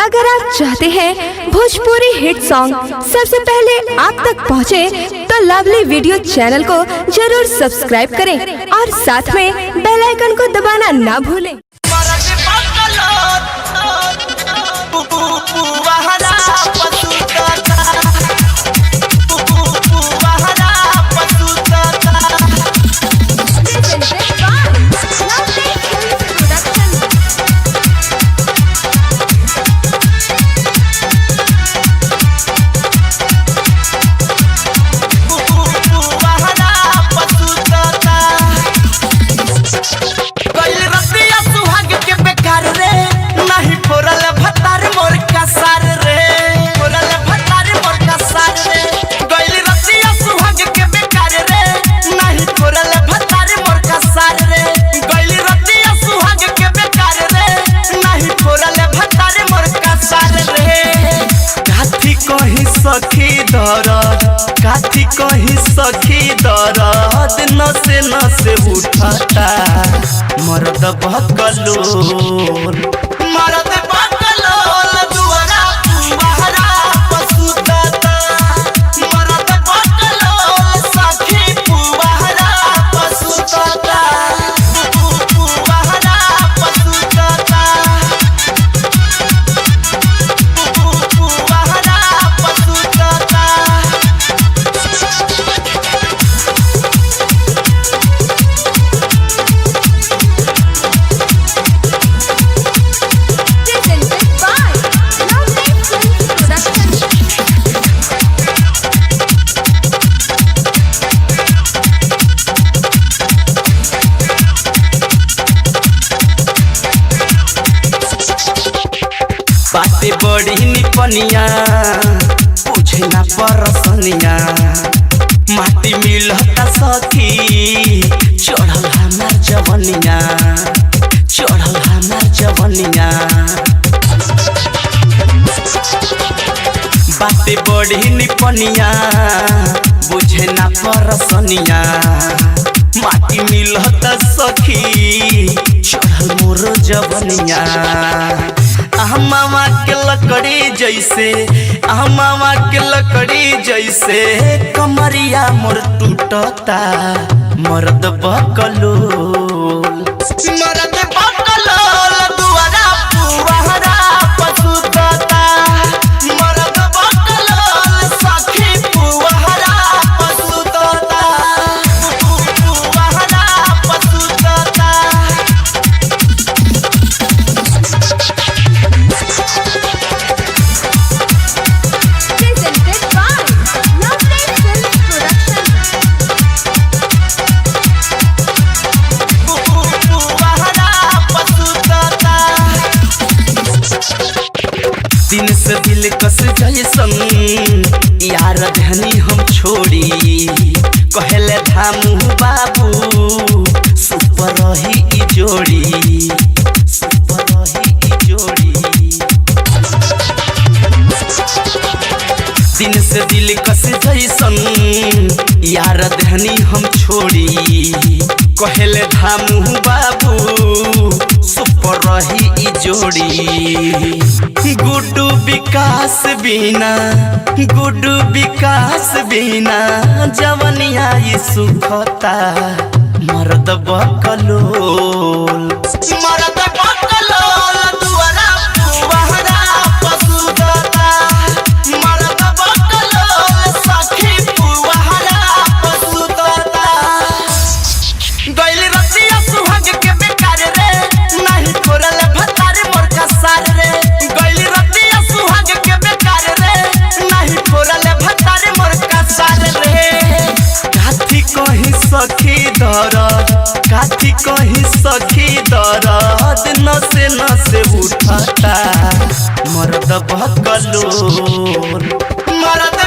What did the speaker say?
अगर आप चाहते हैं भोजपुरी हिट सॉन्ग सबसे पहले आप तक पहुंचे, तो लवली वीडियो चैनल को जरूर सब्सक्राइब करें और साथ में बेल आइकन को दबाना ना भूलें। काठी कहीं सखी दर्द नसे नसे उठता मर्द बकलोल मर्द बकलोल दुआरा पुआरा पसुता मर्द बकलोल सखी पुआरा पसुता पुआरा पसुता बाते बड़ी निपनिया पूछे ना परसनिया माटी मिलता सखी चढ़ल हमार जवनिया चढ़ल हमार जवनिया बाते बड़ी निपनिया बुझे ना परसनिया माटी मिलता सखी चढ़ल मोर जवनिया मामा के लकड़ी जैसे मामा के लकड़ी जैसे कमरिया मोर टूटता मर्द बकलोल मर्द बकलोल दुआरा पुआरा पसुता मर्द बकलोल सखी पुआरा पसुता पुआरा पसुता दिन से दिल कस जैसन यार धनी हम छोड़ी कहले धामू बाबू सुपर रही जोड़ी सुपर रही जोड़ी दिन से दिल कस जैसन यार धनी हम छोड़ी कहले धामू बाबू सुपर रही जोड़ी गुड्डू विकास बिना जवनिया सुखता मर्द बकलोल मर्द बकलोल दुआरा पुआरा पसुता मर्द बकलोल सखी पुआरा पसुता गइल रतिया सुहाग के बेकार रे नहीं छोड़ल भतार मोर का सार रे गइल रतिया सुहाग के बेकार रे नहीं छोड़ल भतार मोर का सार रे काठी कहीं सखी दर्द नसे नसे उठता मर्द बकलोल मर्द